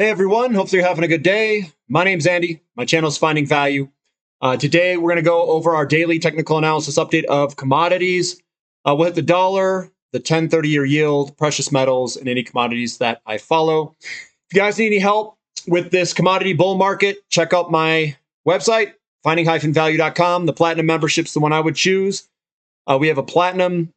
Hey everyone, hopefully you're having a good day. My name's Andy. My channel is Finding Value. Today we're going to go over our daily technical analysis update of commodities. We'll hit the dollar, the 10-30-year yield, precious metals, and any commodities that I follow. If you guys need any help with this commodity bull market, check out my website, finding-value.com. The platinum membership's the one I would choose. We have a platinum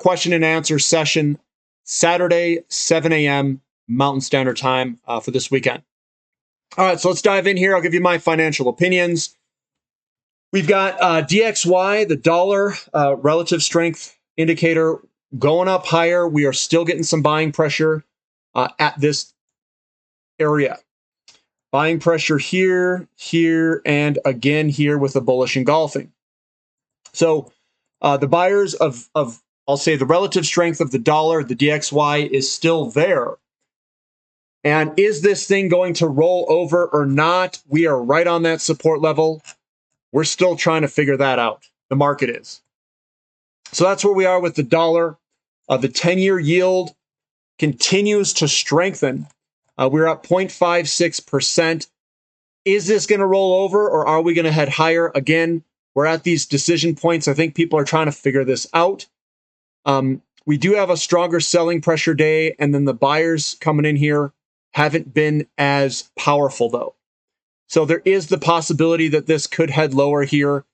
question and answer session Saturday, 7 a.m. Mountain Standard Time for this weekend. All right, so let's dive in here. I'll give you my financial opinions. We've got DXY, the dollar relative strength indicator, going up higher. We are still getting some buying pressure at this area. Buying pressure here, here, and again here with the bullish engulfing. So the buyers of I'll say the relative strength of the dollar, the DXY, is still there. And is this thing going to roll over or not? We are right on that support level. We're still trying to figure that out. The market is. So that's where we are with the dollar. The 10-year yield continues to strengthen. We're up 0.56%. Is this going to roll over or are we going to head higher? Again, we're at these decision points. I think people are trying to figure this out. We do have a stronger selling pressure day, and then the buyers coming in here haven't been as powerful though. So there is the possibility that this could head lower here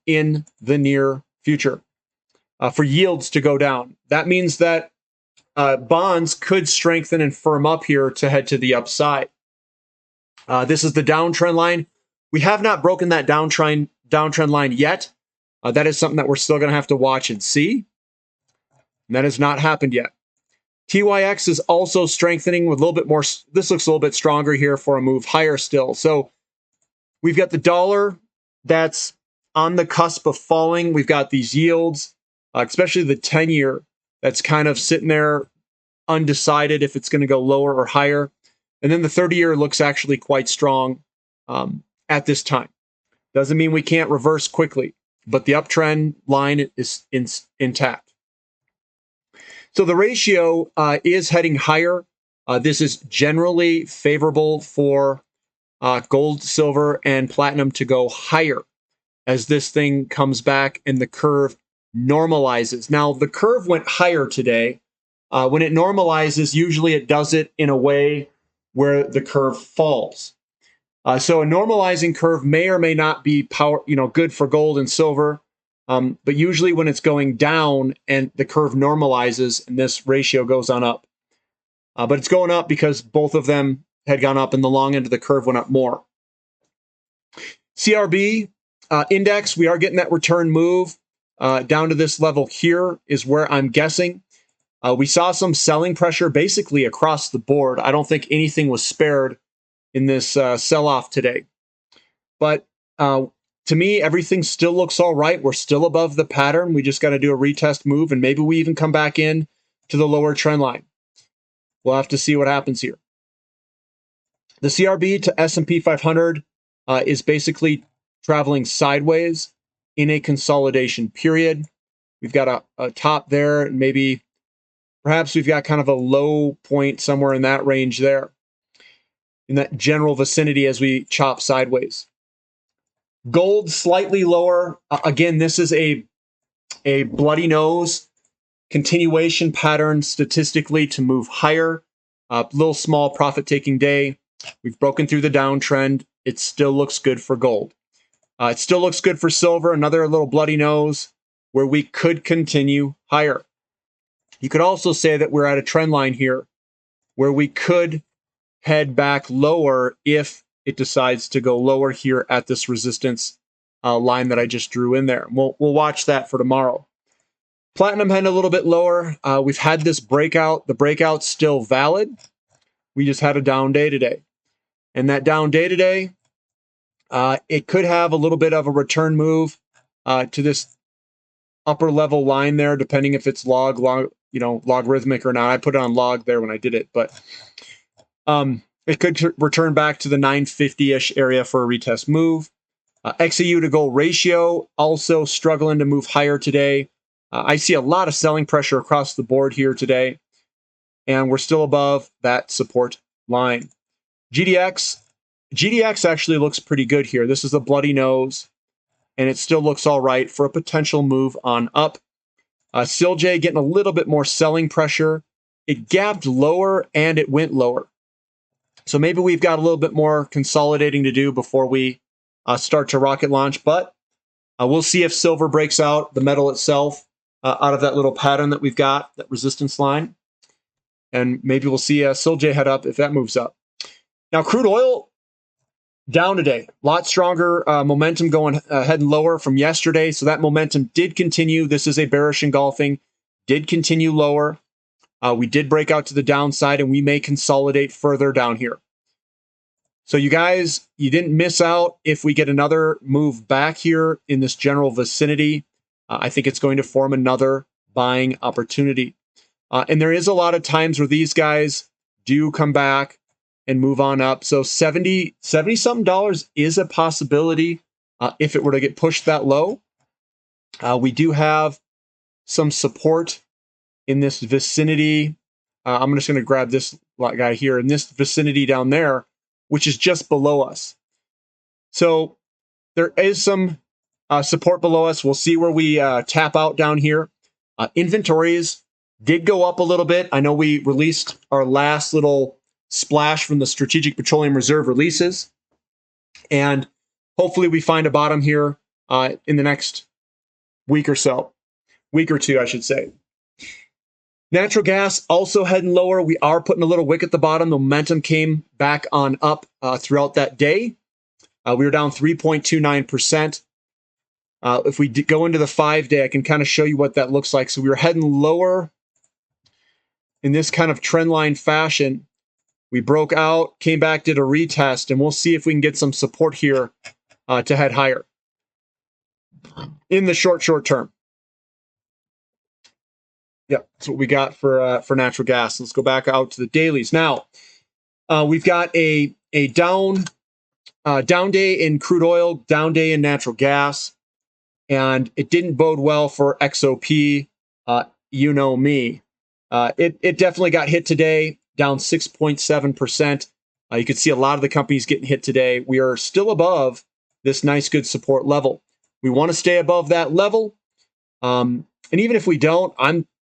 in the near future for yields to go down. That means that bonds could strengthen and firm up here to head to the upside. This is the downtrend line. We have not broken that downtrend line yet. That is something that we're still going to have to watch and see. And that has not happened yet. TYX is also strengthening with a little bit more. This looks a little bit stronger here for a move higher still. So we've got the dollar that's on the cusp of falling. We've got these yields, especially the 10-year, that's kind of sitting there undecided if it's going to go lower or higher. And then the 30-year looks actually quite strong at this time. Doesn't mean we can't reverse quickly, but the uptrend line is intact. So the ratio is heading higher. This is generally favorable for gold, silver, and platinum to go higher as this thing comes back and the curve normalizes. Now, the curve went higher today. When it normalizes, usually it does it in a way where the curve falls. So a normalizing curve may or may not be good for gold and silver. But usually when it's going down and the curve normalizes and this ratio goes on up. But it's going up because both of them had gone up and the long end of the curve went up more. CRB index, we are getting that return move down to this level here is where I'm guessing. We saw some selling pressure basically across the board. I don't think anything was spared in this sell-off today. But to me, everything still looks all right. We're still above the pattern. We just got to do a retest move, and maybe we even come back in to the lower trend line. We'll have to see what happens here. The CRB to S&P 500 is basically traveling sideways in a consolidation period. We've got a top there, and maybe perhaps we've got kind of a low point somewhere in that range there, in that general vicinity as we chop sideways. Gold slightly lower. Again, this is a bloody nose continuation pattern statistically to move higher. Little small profit-taking day. We've broken through the downtrend. It still looks good for gold. It still looks good for silver. Another little bloody nose where we could continue higher. You could also say that we're at a trend line here where we could head back lower if it decides to go lower here at this resistance line that I just drew in there. We'll watch that for tomorrow. Platinum heading a little bit lower. We've had this breakout. The breakout's still valid. We just had a down day today. And that down day today, it could have a little bit of a return move to this upper level line there, depending if it's logarithmic or not. I put it on log there when I did it, but it could return back to the 950-ish area for a retest move. XAU to gold ratio also struggling to move higher today. I see a lot of selling pressure across the board here today, and we're still above that support line. GDX actually looks pretty good here. This is a bloody nose, and it still looks all right for a potential move on up. SILJ getting a little bit more selling pressure. It gapped lower and it went lower. So maybe we've got a little bit more consolidating to do before we start to rocket launch, but we'll see if silver breaks out, the metal itself, out of that little pattern that we've got, that resistance line. And maybe we'll see SILJ head up if that moves up. Now, crude oil down today. A lot stronger momentum going heading lower from yesterday. So that momentum did continue. This is a bearish engulfing. Did continue lower. We did break out to the downside, and we may consolidate further down here. So you guys, you didn't miss out if we get another move back here in this general vicinity. I think it's going to form another buying opportunity. And there is a lot of times where these guys do come back and move on up. So 70 something dollars is a possibility if it were to get pushed that low. We do have some support in this vicinity. I'm just going to grab this guy here in this vicinity down there, which is just below us. So there is some support below us. We'll see where we tap out down here. Inventories did go up a little bit. I know we released our last little splash from the Strategic Petroleum Reserve releases. And hopefully we find a bottom here in the next week or so. Week or two, I should say. Natural gas also heading lower. We are putting a little wick at the bottom. The momentum came back on up throughout that day. We were down 3.29%. If we go into the 5-day, I can kind of show you what that looks like. So we were heading lower in this kind of trend line fashion. We broke out, came back, did a retest, and we'll see if we can get some support here to head higher in the short term. Yeah, that's what we got for natural gas. Let's go back out to the dailies. Now, we've got a down day in crude oil, down day in natural gas, and it didn't bode well for XOP. You know me. It definitely got hit today, down 6.7%. You can see a lot of the companies getting hit today. We are still above this nice, good support level. We want to stay above that level. And even if we don't,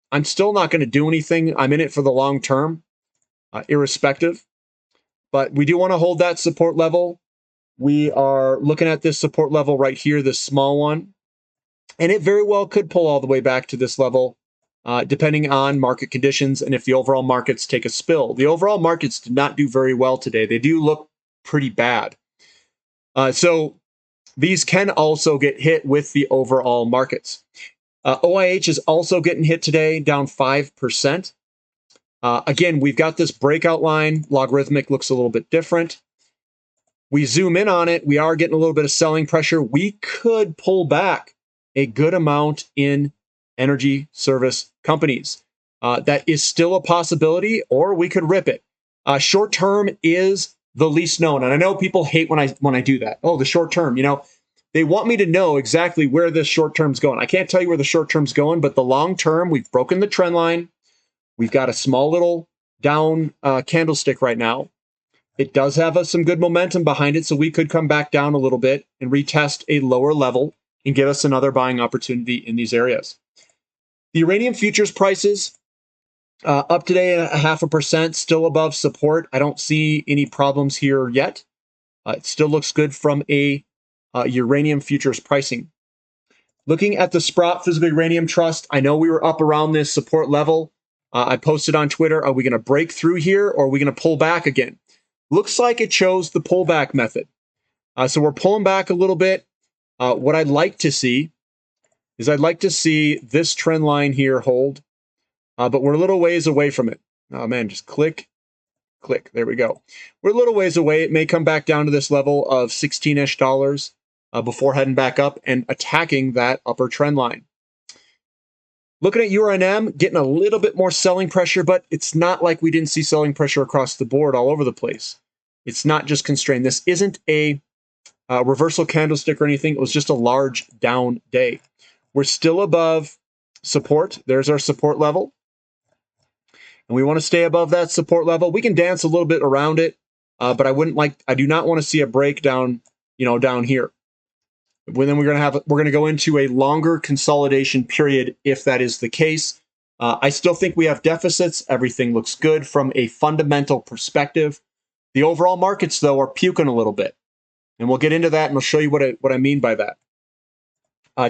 I'm still not going to do anything. I'm in it for the long term, irrespective. But we do want to hold that support level. We are looking at this support level right here, this small one. And it very well could pull all the way back to this level, depending on market conditions and if the overall markets take a spill. The overall markets did not do very well today. They do look pretty bad. So these can also get hit with the overall markets. OIH is also getting hit today, down 5%. Again, we've got this breakout line. Logarithmic looks a little bit different. We zoom in on it. We are getting a little bit of selling pressure. We could pull back a good amount in energy service companies. That is still a possibility, or we could rip it. Short term is the least known. And I know people hate when I do that. Oh, the short term, they want me to know exactly where this short term's going. I can't tell you where the short term's going, but the long term, we've broken the trend line. We've got a small little down candlestick right now. It does have some good momentum behind it, so we could come back down a little bit and retest a lower level and give us another buying opportunity in these areas. The uranium futures prices up today at 0.5%, still above support. I don't see any problems here yet. It still looks good from a uranium futures pricing. Looking at the Sprott Physical Uranium Trust, I know we were up around this support level. I posted on Twitter, are we going to break through here or are we going to pull back again? Looks like it chose the pullback method. So we're pulling back a little bit. What I'd like to see is I'd like to see this trend line here hold, but we're a little ways away from it. Oh man, just click. There we go. We're a little ways away. It may come back down to this level of $16-ish before heading back up and attacking that upper trend line. Looking at URNM, getting a little bit more selling pressure, but it's not like we didn't see selling pressure across the board all over the place. It's not just constrained. This isn't a reversal candlestick or anything. It was just a large down day. We're still above support. There's our support level. And we want to stay above that support level. We can dance a little bit around it. but I do not want to see a breakdown, down here. Then we're going to go into a longer consolidation period if that is the case. I still think we have deficits. Everything looks good from a fundamental perspective. The overall markets, though, are puking a little bit. And we'll get into that, and I'll show you what I mean by that.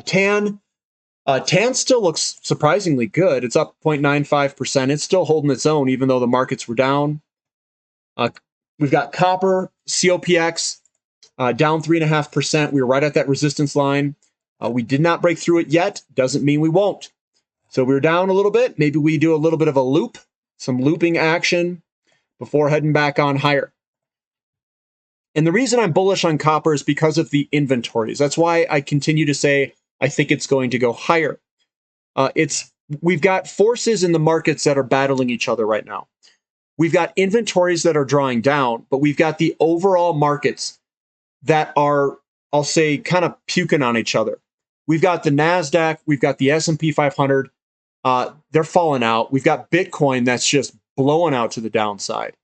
TAN still looks surprisingly good. It's up 0.95%. It's still holding its own, even though the markets were down. We've got copper, COPX, down 3.5%. We were right at that resistance line. We did not break through it yet. Doesn't mean we won't. So we're down a little bit. Maybe we do a little bit of a loop, some looping action before heading back on higher. And the reason I'm bullish on copper is because of the inventories. That's why I continue to say I think it's going to go higher. We've got forces in the markets that are battling each other right now. We've got inventories that are drawing down, but we've got the overall markets that are, I'll say, kind of puking on each other. We've got the NASDAQ, we've got the S&P 500. They're falling out. We've got Bitcoin that's just blowing out to the downside.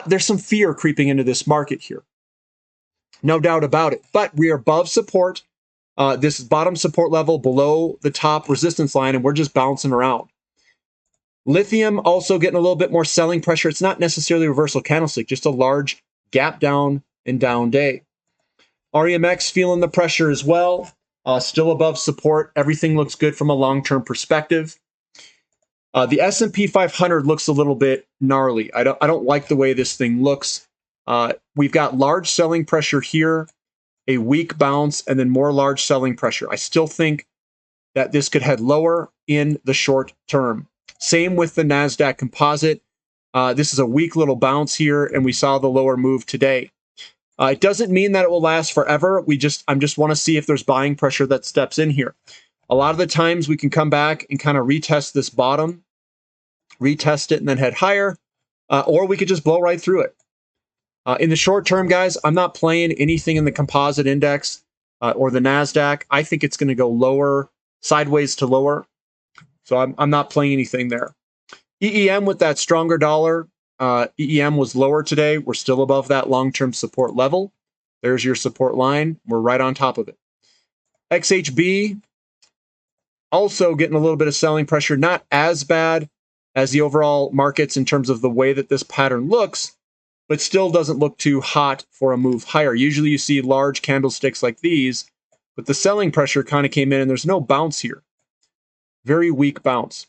There's some fear creeping into this market here. No doubt about it. But we are above support. This bottom support level below the top resistance line, and we're just bouncing around. Lithium also getting a little bit more selling pressure. It's not necessarily a reversal candlestick, just a large gap down and down day. REMX feeling the pressure as well. Still above support. Everything looks good from a long-term perspective. The S&P 500 looks a little bit gnarly. I don't like the way this thing looks. We've got large selling pressure here, a weak bounce, and then more large selling pressure. I still think that this could head lower in the short term. Same with the NASDAQ composite. This is a weak little bounce here, and we saw the lower move today. It doesn't mean that it will last forever. I just want to see if there's buying pressure that steps in here. A lot of the times we can come back and kind of retest this bottom, retest it, and then head higher, or we could just blow right through it. In the short term, guys, I'm not playing anything in the composite index or the NASDAQ. I think it's going to go lower, sideways to lower. So I'm not playing anything there. EEM with that stronger dollar. EEM was lower today. We're still above that long-term support level. There's your support line. We're right on top of it. XHB also getting a little bit of selling pressure. Not as bad as the overall markets in terms of the way that this pattern looks, but still doesn't look too hot for a move higher. Usually you see large candlesticks like these, but the selling pressure kind of came in and there's no bounce here. Very weak bounce.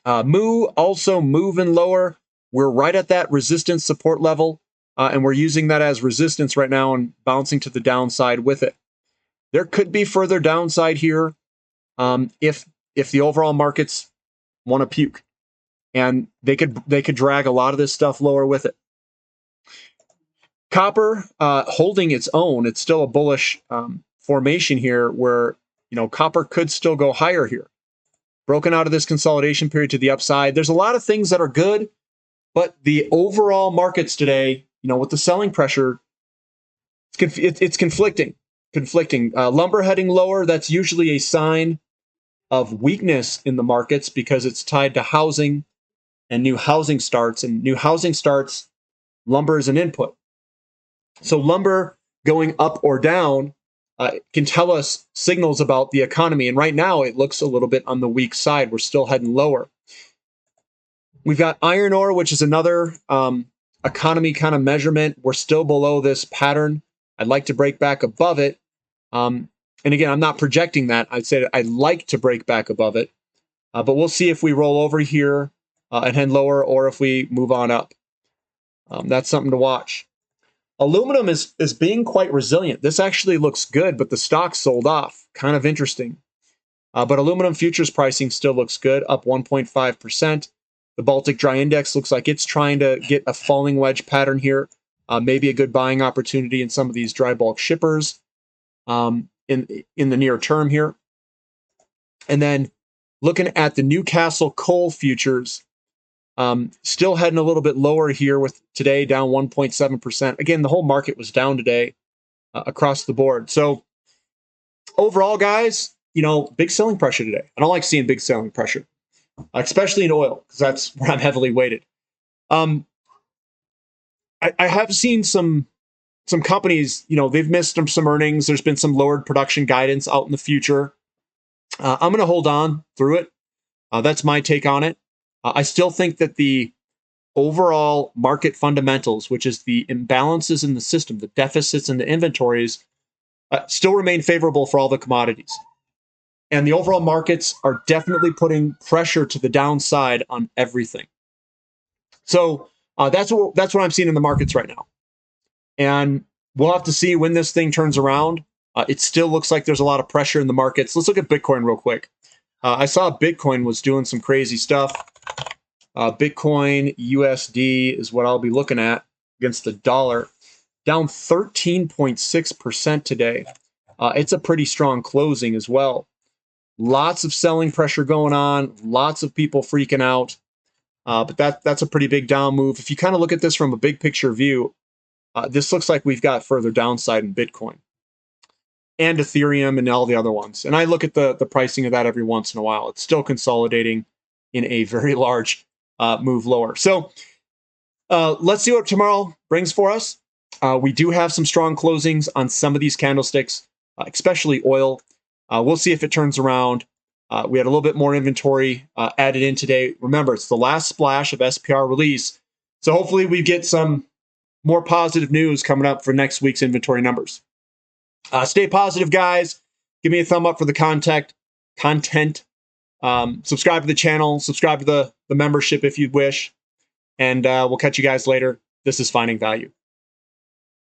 MOO also moving lower. We're right at that resistance support level, and we're using that as resistance right now and bouncing to the downside with it. There could be further downside here if the overall markets want to puke, and they could drag a lot of this stuff lower with it. Copper holding its own. It's still a bullish formation here where copper could still go higher here. Broken out of this consolidation period to the upside. There's a lot of things that are good, but the overall markets today, with the selling pressure, it's conflicting. Lumber heading lower, that's usually a sign of weakness in the markets because it's tied to housing and new housing starts. And new housing starts, lumber is an input. So lumber going up or down can tell us signals about the economy. And right now, it looks a little bit on the weak side. We're still heading lower. We've got iron ore, which is another economy kind of measurement. We're still below this pattern. I'd like to break back above it. And again, I'm not projecting that. I'd say I'd like to break back above it. But we'll see if we roll over here and head lower or if we move on up. That's something to watch. Aluminum is being quite resilient. This actually looks good, but the stock sold off. Kind of interesting. But aluminum futures pricing still looks good, up 1.5%. The Baltic Dry Index looks like it's trying to get a falling wedge pattern here. Maybe a good buying opportunity in some of these dry bulk shippers in the near term here. And then looking at the Newcastle coal futures, still heading a little bit lower here with today down 1.7%. Again, the whole market was down today across the board. So overall, guys, big selling pressure today. I don't like seeing big selling pressure, especially in oil, because that's where I'm heavily weighted. I have seen some companies, they've missed some earnings. There's been some lowered production guidance out in the future. I'm going to hold on through it. That's my take on it. I still think that the overall market fundamentals, which is the imbalances in the system, the deficits in the inventories, still remain favorable for all the commodities. And the overall markets are definitely putting pressure to the downside on everything. So that's what I'm seeing in the markets right now. And we'll have to see when this thing turns around. It still looks like there's a lot of pressure in the markets. Let's look at Bitcoin real quick. I saw Bitcoin was doing some crazy stuff. Bitcoin USD is what I'll be looking at against the dollar. Down 13.6% today. It's a pretty strong closing as well. Lots of selling pressure going on. Lots of people freaking out. But that's a pretty big down move. If you kind of look at this from a big picture view, this looks like we've got further downside in Bitcoin and Ethereum and all the other ones. And I look at the pricing of that every once in a while. It's still consolidating in a very large move lower. So let's see what tomorrow brings for us. We do have some strong closings on some of these candlesticks, especially oil. We'll see if it turns around. We had a little bit more inventory added in today. Remember, it's the last splash of SPR release. So hopefully we get some more positive news coming up for next week's inventory numbers. Stay positive, guys. Give me a thumb up for the content. Subscribe to the channel. Subscribe to the membership if you wish. And we'll catch you guys later. This is Finding Value.